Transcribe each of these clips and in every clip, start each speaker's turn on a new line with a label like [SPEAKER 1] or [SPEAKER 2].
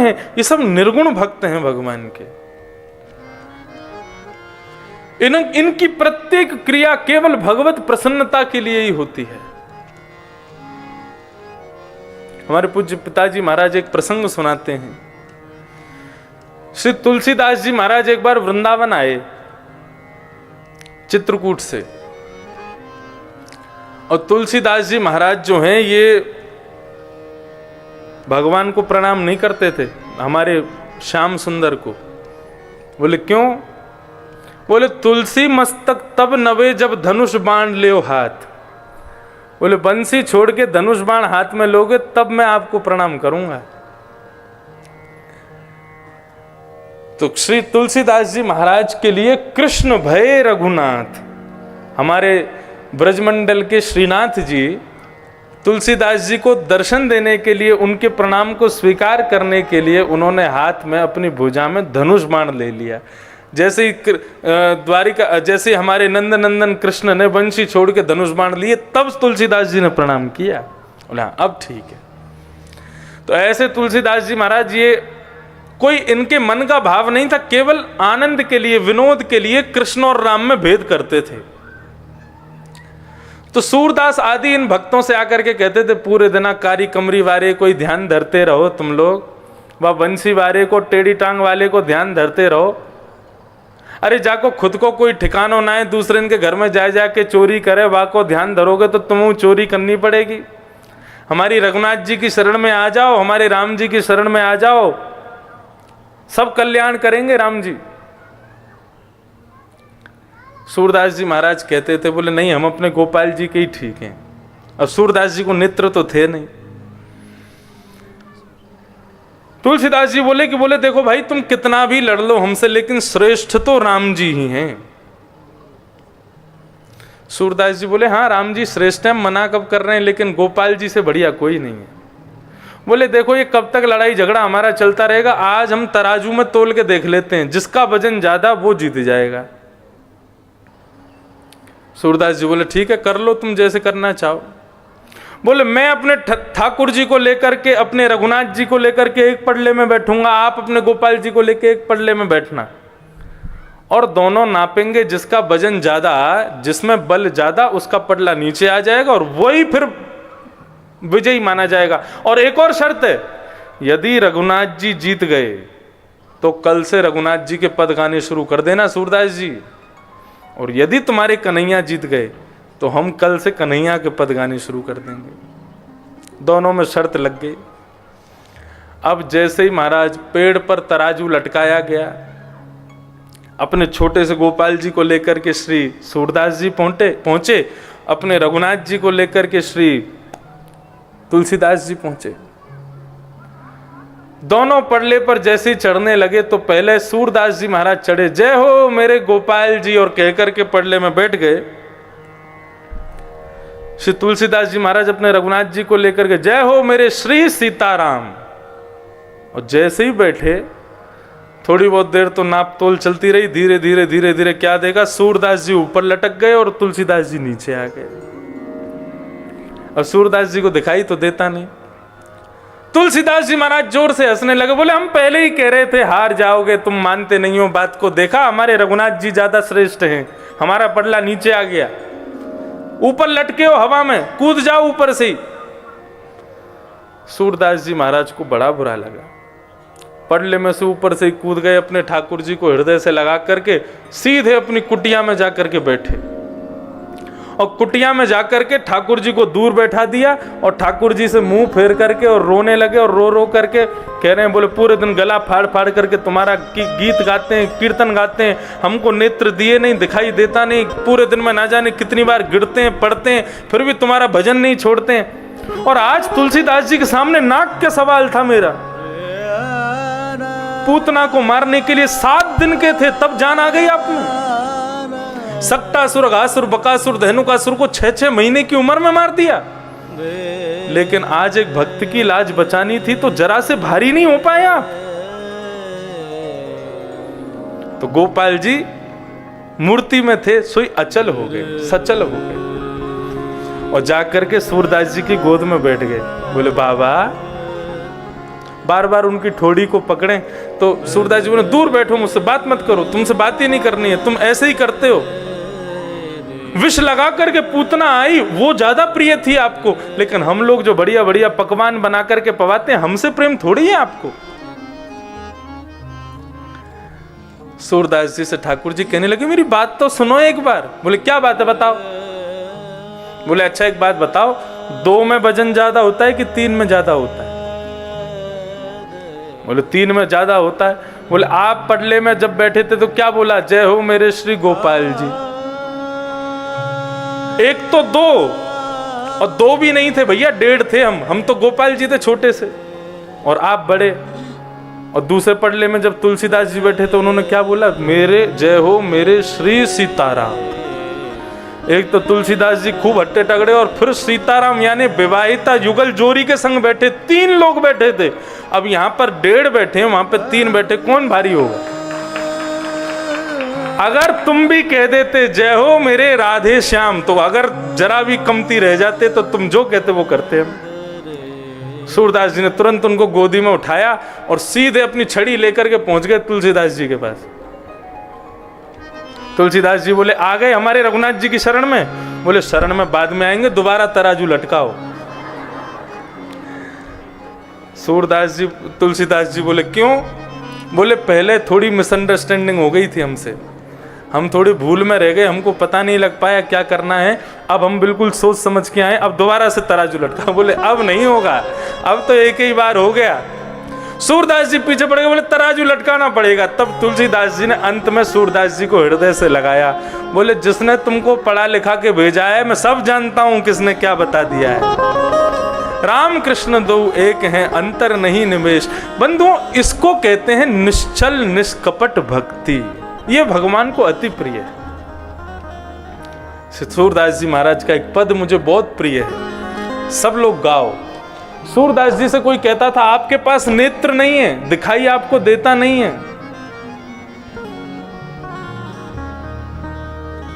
[SPEAKER 1] हैं, ये सब निर्गुण भक्त हैं भगवान के। इनकी प्रत्येक क्रिया केवल भगवत प्रसन्नता के लिए ही होती है। हमारे पूज्य पिताजी महाराज एक प्रसंग सुनाते हैं। श्री तुलसीदास जी महाराज एक बार वृंदावन आए चित्रकूट से, और तुलसीदास जी महाराज जो हैं ये भगवान को प्रणाम नहीं करते थे, हमारे श्याम सुंदर को। बोले क्यों? बोले तुलसी मस्तक तब नवे जब धनुष बाण ले हाथ। बोले बंसी छोड़ के धनुष बाण हाथ में लोगे तब मैं आपको प्रणाम करूंगा। तो श्री तुलसीदास जी महाराज के लिए कृष्ण भय रघुनाथ, हमारे ब्रजमंडल के श्रीनाथ जी तुलसीदास जी को दर्शन देने के लिए, उनके प्रणाम को स्वीकार करने के लिए उन्होंने हाथ में अपनी भुजा में धनुष बाण ले लिया। जैसे ही द्वारिका, जैसे हमारे नंद नंदन कृष्ण ने बंशी छोड़ के धनुष बाण लिए, तब तुलसीदास जी ने प्रणाम किया। बोला अब ठीक है। तो ऐसे तुलसीदास जी महाराज, ये कोई इनके मन का भाव नहीं था, केवल आनंद के लिए, विनोद के लिए कृष्ण और राम में भेद करते थे। तो सूरदास आदि इन भक्तों से आकर के कहते थे, पूरे दिन कारी कमरी वाले कोई ध्यान धरते रहो तुम लोग, व बंसी वाले को, टेढ़ी टांग वाले को ध्यान धरते रहो। अरे जाको खुद को कोई ठिकानो ना है, दूसरे इनके घर में जाके चोरी करे, वा को ध्यान धरोगे तो तुम्हें चोरी करनी पड़ेगी। हमारी रघुनाथ जी की शरण में आ जाओ, हमारे राम जी की शरण में आ जाओ, सब कल्याण करेंगे राम जी। सूरदास जी महाराज कहते थे, बोले नहीं, हम अपने गोपाल जी के ही ठीक हैं। अब सूरदास जी को नेत्र तो थे नहीं। तुलसीदास जी बोले देखो भाई, तुम कितना भी लड़ लो हमसे, लेकिन श्रेष्ठ तो राम जी ही हैं। सूरदास जी बोले हाँ, राम जी श्रेष्ठ है, मना कब कर रहे हैं, लेकिन गोपाल जी से बढ़िया कोई नहीं है। बोले देखो, ये कब तक लड़ाई झगड़ा हमारा चलता रहेगा? आज हम तराजू में तोल के देख लेते हैं, जिसका वजन ज्यादा वो जीत जाएगा। सूरदास जी बोले ठीक है, कर लो तुम जैसे करना चाहो। बोले मैं अपने ठाकुर जी को लेकर के, अपने रघुनाथ जी को लेकर के एक पडले में बैठूंगा, आप अपने गोपाल जी को लेकर एक पडले में बैठना, और दोनों नापेंगे, जिसका वजन ज्यादा, जिसमें बल ज्यादा, उसका पडला नीचे आ जाएगा और वही फिर विजयी माना जाएगा। और एक और शर्त है, यदि रघुनाथ जी जीत गए तो कल से रघुनाथ जी के पद गाने शुरू कर देना सूरदास जी, और यदि तुम्हारे कन्हैया जीत गए तो हम कल से कन्हैया के पद गाने शुरू कर देंगे। दोनों में शर्त लग गई। अब जैसे ही महाराज पेड़ पर तराजू लटकाया गया, अपने छोटे से गोपाल जी को लेकर के श्री सूरदास जी पहुंचे, अपने रघुनाथ जी को लेकर के श्री तुलसीदास जी पहुंचे। दोनों पडले पर जैसे ही चढ़ने लगे तो पहले सूरदास जी महाराज चढ़े, जय हो मेरे गोपाल जी, और कहकर के पडले में बैठ गए। श्री तुलसीदास जी महाराज अपने रघुनाथ जी को लेकर के, जय हो मेरे श्री सीताराम, और जैसे ही बैठे थोड़ी बहुत देर तो नाप तोल चलती रही। धीरे धीरे धीरे धीरे क्या देखा, सूरदास जी ऊपर लटक गए और तुलसीदास जी नीचे आ गए। और सूरदास जी को दिखाई तो देता नहीं। तुलसीदास जी महाराज जोर से हंसने लगे, बोले हम पहले ही कह रहे थे हार जाओगे, तुम मानते नहीं हो बात को। देखा, हमारे रघुनाथ जी ज्यादा श्रेष्ठ हैं, हमारा पडला नीचे आ गया। ऊपर लटके हो हवा में, कूद जाओ ऊपर से ही। सूरदास जी महाराज को बड़ा बुरा लगा, पडले में से ऊपर से ही कूद गए, अपने ठाकुर जी को हृदय से लगा करके सीधे अपनी कुटिया में जाकर के बैठे, और कुटिया में जाकर के ठाकुर जी को दूर बैठा दिया, और ठाकुर जी से मुंह फेर करके और रोने लगे, और रो रो करके कह रहे हैं, बोले पूरे दिन गला फाड़ फाड़ करके तुम्हारा गीत गाते हैं, कीर्तन गाते हैं, हमको नेत्र दिए नहीं, दिखाई देता नहीं, पूरे दिन में ना जाने कितनी बार गिरते हैं, पढ़ते हैं, फिर भी तुम्हारा भजन नहीं छोड़ते हैं। और आज तुलसीदास जी के सामने नाक का सवाल था मेरा, पूतना को मारने के लिए 7 दिन के थे, तब जान आ गई आप में। सक्टासुर, घासुर, बकासुर, धेनुकासुर को 6-6 महीने की उम्र में मार दिया, लेकिन आज एक भक्त की लाज बचानी थी तो जरा से भारी नहीं हो पाया। तो गोपाल जी मूर्ति में थे, सोई अचल हो गए, सचल हो गए, और जाकर के सूरदास जी की गोद में बैठ गए। बोले बाबा बार बार उनकी ठोड़ी को पकड़ें। तो सूरदास जी बोले दूर बैठो, मुझसे बात मत करो, तुमसे बात ही नहीं करनी है, तुम ऐसे ही करते हो। विष लगा करके पूतना आई वो ज्यादा प्रिय थी आपको, लेकिन हम लोग जो बढ़िया बढ़िया पकवान बना करके पवाते हैं, हमसे प्रेम थोड़ी है आपको। सूरदास जी से ठाकुर जी कहने लगे मेरी बात तो सुनो एक बार। बोले क्या बात है बताओ। बोले अच्छा एक बात बताओ, 2 में वजन ज्यादा होता है कि 3 में ज्यादा होता है? बोले 3 में ज्यादा होता है। बोले आप पटले में जब बैठे थे तो क्या बोला? जय हो मेरे श्री गोपाल जी। एक तो 2 और 2 भी नहीं थे भैया, 1.5 थे हम तो गोपाल जी थे छोटे से और आप बड़े। और दूसरे पटले में जब तुलसीदास जी बैठे तो उन्होंने क्या बोला? मेरे जय हो मेरे श्री सीताराम। एक तो तुलसीदास जी खूब हट्टे तगड़े और फिर सीताराम यानी विवाहिता युगल जोड़ी के संग बैठे, 3 लोग बैठे थे। अब यहां पर 1.5 बैठे, वहां पे 3 बैठे, कौन भारी होगा? अगर तुम भी कह देते जय हो मेरे राधे श्याम, तो अगर जरा भी कमती रह जाते तो तुम जो कहते वो करते हम। सूरदास जी ने तुरंत उनको गोदी में उठाया और सीधे अपनी छड़ी लेकर के पहुंच गए तुलसीदास जी के पास। तुलसीदास जी बोले आ गए हमारे रघुनाथ जी की शरण में? बोले शरण में बाद में आएंगे, दोबारा तराजू लटकाओ। सूरदास जी तुलसीदास जी बोले क्यों? बोले पहले थोड़ी मिसअंडरस्टैंडिंग हो गई थी हमसे, हम थोड़ी भूल में रह गए, हमको पता नहीं लग पाया क्या करना है। अब हम बिल्कुल सोच समझ के आए, अब दोबारा से तराजू लटका। बोले अब नहीं होगा, अब तो एक ही बार हो गया। सूरदास जी पीछे पड़ गए, बोले तराजू लटकाना पड़ेगा। तब तुलसीदास जी ने अंत में सूरदास जी को हृदय से लगाया। बोले जिसने तुमको पढ़ा लिखा के भेजा है, मैं सब जानता हूं किसने क्या बता दिया है। राम कृष्ण दो एक हैं, अंतर नहीं निवेश। बंधुओं इसको कहते हैं निश्चल निष्कपट भक्ति। ये भगवान को अति प्रिय है। सूरदास जी महाराज का एक पद मुझे बहुत प्रिय है, सब लोग गाओ। सूरदास जी से कोई कहता था आपके पास नेत्र नहीं है, दिखाई आपको देता नहीं है,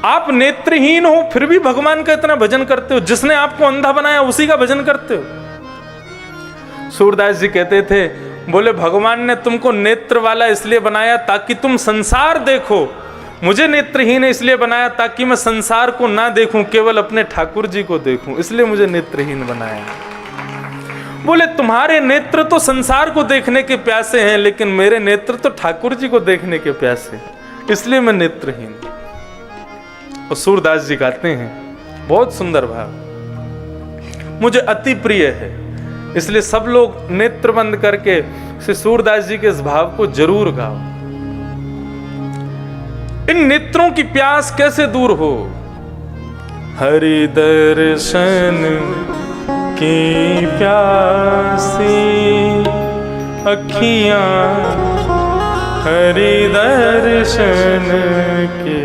[SPEAKER 1] आप नेत्रहीन हो फिर भी भगवान का इतना भजन करते हो। जिसने आपको अंधा बनाया उसी का भजन करते हो। सूरदास जी कहते थे, बोले भगवान ने तुमको नेत्र वाला इसलिए बनाया ताकि तुम संसार देखो, मुझे नेत्रहीन इसलिए बनाया ताकि मैं संसार को ना देखूं, केवल अपने ठाकुर जी को देखूं, इसलिए मुझे नेत्रहीन बनाया। बोले तुम्हारे नेत्र तो संसार को देखने के प्यासे हैं, लेकिन मेरे नेत्र तो ठाकुर जी को देखने के प्यासे, इसलिए मैं नेत्रहीन। और सूरदास जी गाते हैं बहुत सुंदर भाव, मुझे अति प्रिय है, इसलिए सब लोग नेत्र बंद करके श्री सूरदास जी के इस भाव को जरूर गाओ। इन नेत्रों की प्यास कैसे दूर हो? हरि दर्शन की प्यासी अखियां, हरि दर्शन के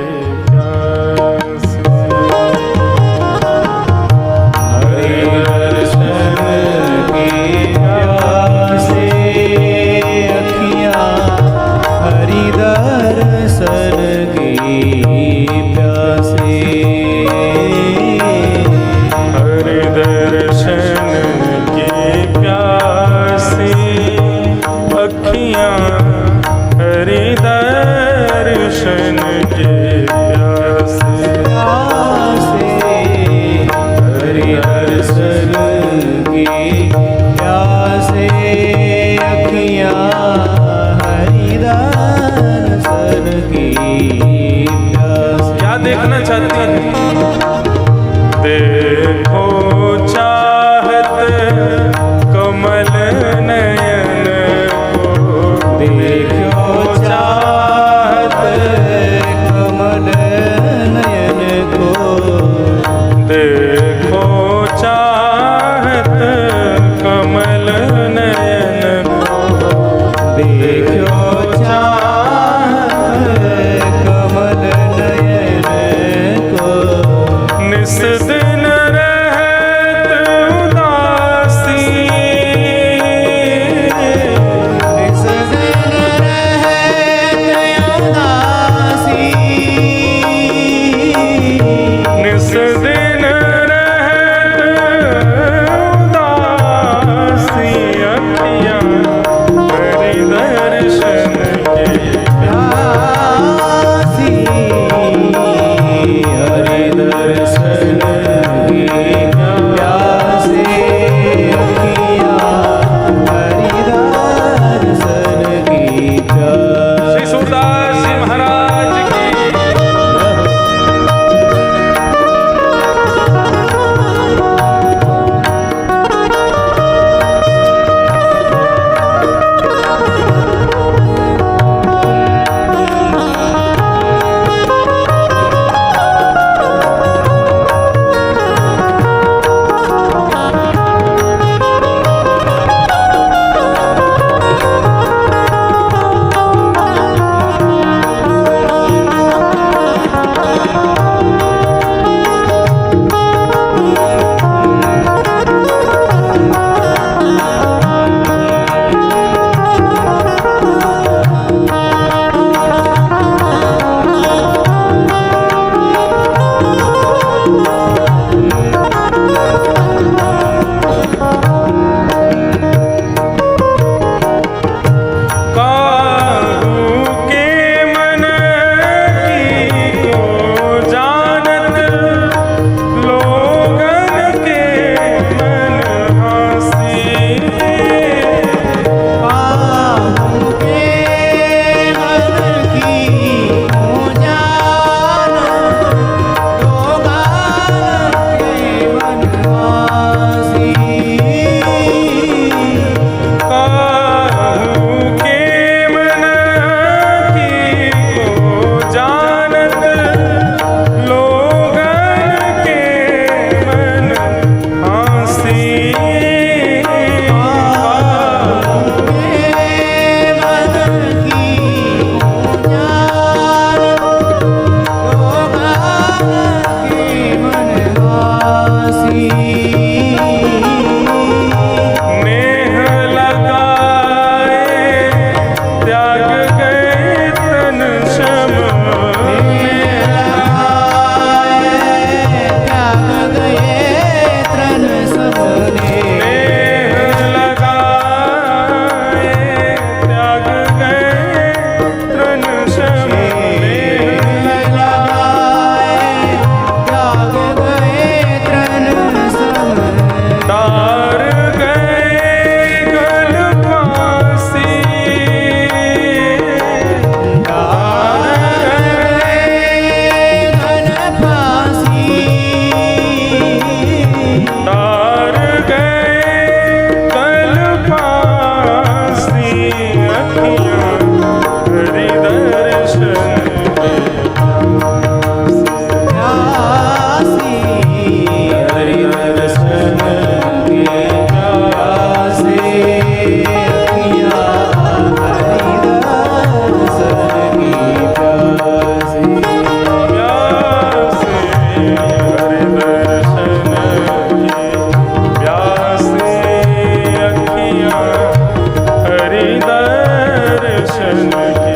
[SPEAKER 1] दर्शन की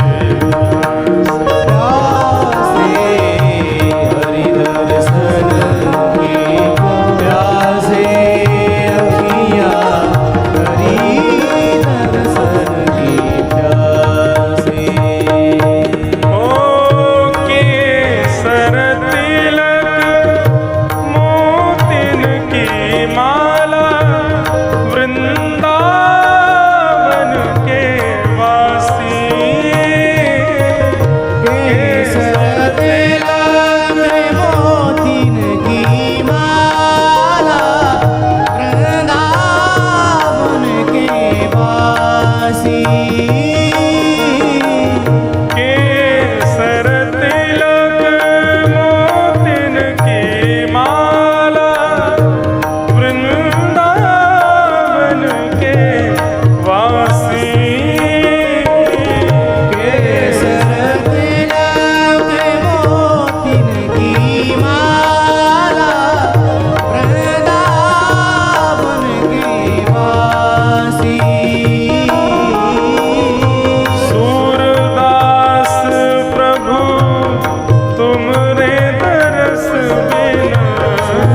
[SPEAKER 2] प्यासे, हरि दर्शन की प्यासे, अखियाँ हरि दर्शन की प्यासे।
[SPEAKER 1] ओ केसर तिलक मोतिन की माला वृंदावन के वासी।
[SPEAKER 2] केसर तिलक मोतिन की माला वृंदावन के वासी।
[SPEAKER 1] केसर तिलक मोतिन की माला वृंदावन के वासी।
[SPEAKER 2] केसर तिलक मोतिन की माला वृंदावन के वासी।
[SPEAKER 1] सूरदास प्रभु तुमरे दरस बिना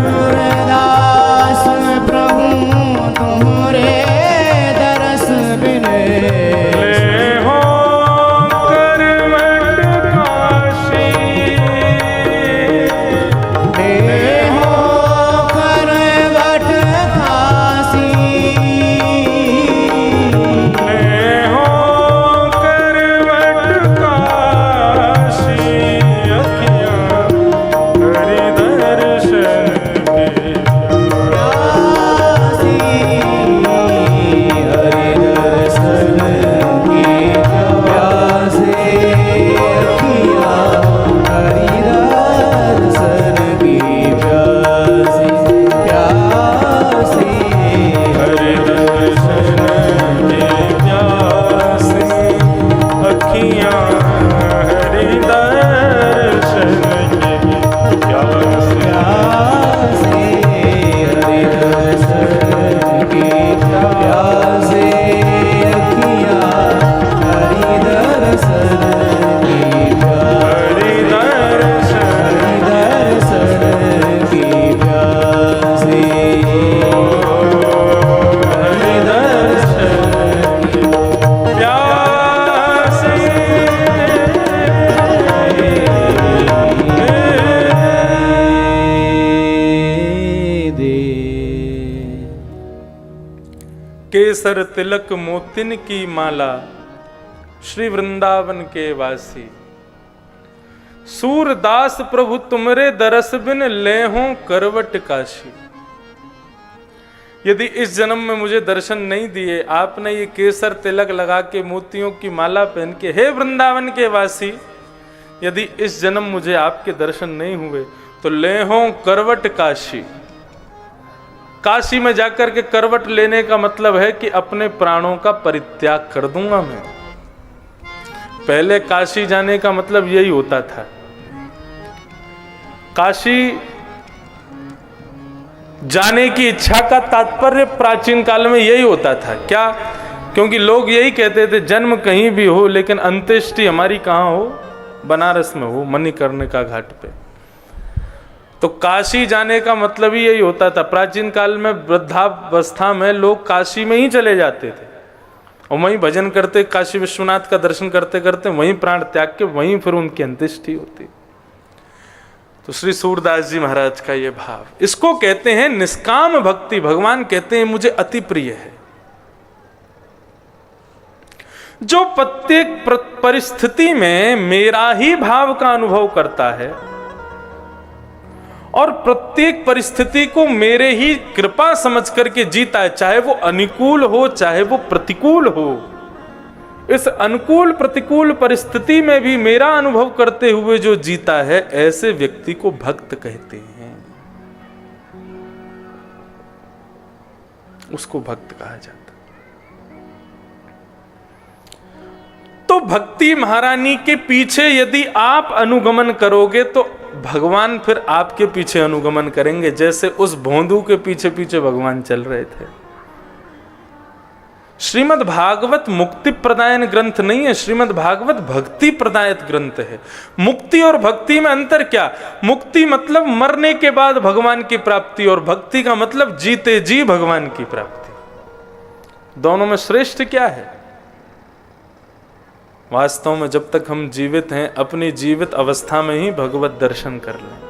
[SPEAKER 2] सूरदास प्रभु तुम्हारे दरस बिन
[SPEAKER 1] ले हो करवट काशी।
[SPEAKER 2] देहो करवट खासी।
[SPEAKER 1] ले हो करवट काशी। अखियाँ हरि दर्शन की
[SPEAKER 2] प्यासी, हरि दर्शन की प्यासे, अखियाँ हरि दर्शन की प्यासी। प्यासी,
[SPEAKER 1] हरि दर्शन की प्यासी। अखियाँ हरि दर्शन की प्यासी।
[SPEAKER 2] प्यासे, हरि दर्शन की प्यासे, अखियाँ हरि दर्शन की प्यासे।
[SPEAKER 1] हरि दर्शन
[SPEAKER 2] दर्शन की प्यासे,
[SPEAKER 1] हरि दर्शन की
[SPEAKER 2] दे।
[SPEAKER 1] केसर तिलक मोतिन की माला श्री वृंदावन के वासी। सूरदास प्रभु तुमरे दरस बिन लेहों करवट काशी। यदि इस जन्म में मुझे दर्शन नहीं दिए, आपने ये केसर तिलक लगा के मोतियों की माला पहन के, हे वृंदावन के वासी, यदि इस जन्म मुझे आपके दर्शन नहीं हुए तो लेहों करवट काशी। काशी में जाकर के करवट लेने का मतलब है कि अपने प्राणों का परित्याग कर दूंगा मैं। पहले काशी जाने का मतलब यही होता था। काशी जाने की इच्छा का तात्पर्य प्राचीन काल में यही होता था। क्या? क्योंकि लोग यही कहते थे जन्म कहीं भी हो लेकिन अंत्येष्टि हमारी कहाँ हो? बनारस में हो, मणिकर्णिका घाट पे। तो काशी जाने का मतलब ही यही होता था। प्राचीन काल में वृद्धावस्था में लोग काशी में ही चले जाते थे और वहीं भजन करते, काशी विश्वनाथ का दर्शन करते करते वहीं प्राण त्याग के वहीं फिर उनकी अंत्येष्टि होती। तो श्री सूरदास जी महाराज का ये भाव, इसको कहते हैं निष्काम भक्ति। भगवान कहते हैं मुझे अति प्रिय है जो प्रत्येक परिस्थिति में मेरा ही भाव का अनुभव करता है और प्रत्येक परिस्थिति को मेरे ही कृपा समझ करके जीता है, चाहे वो अनुकूल हो चाहे वो प्रतिकूल हो। इस अनुकूल प्रतिकूल परिस्थिति में भी मेरा अनुभव करते हुए जो जीता है, ऐसे व्यक्ति को भक्त कहते हैं। उसको भक्त कहा जाता है। तो भक्ति महारानी के पीछे यदि आप अनुगमन करोगे तो भगवान फिर आपके पीछे अनुगमन करेंगे, जैसे उस भोंदू के पीछे पीछे भगवान चल रहे थे। श्रीमद् भागवत मुक्ति प्रदायन ग्रंथ नहीं है, श्रीमद् भागवत भक्ति प्रदायक ग्रंथ है। मुक्ति और भक्ति में अंतर क्या? मुक्ति मतलब मरने के बाद भगवान की प्राप्ति, और भक्ति का मतलब जीते जी भगवान की प्राप्ति। दोनों में श्रेष्ठ क्या है? वास्तव में जब तक हम जीवित हैं, अपनी जीवित अवस्था में ही भगवत दर्शन कर लें।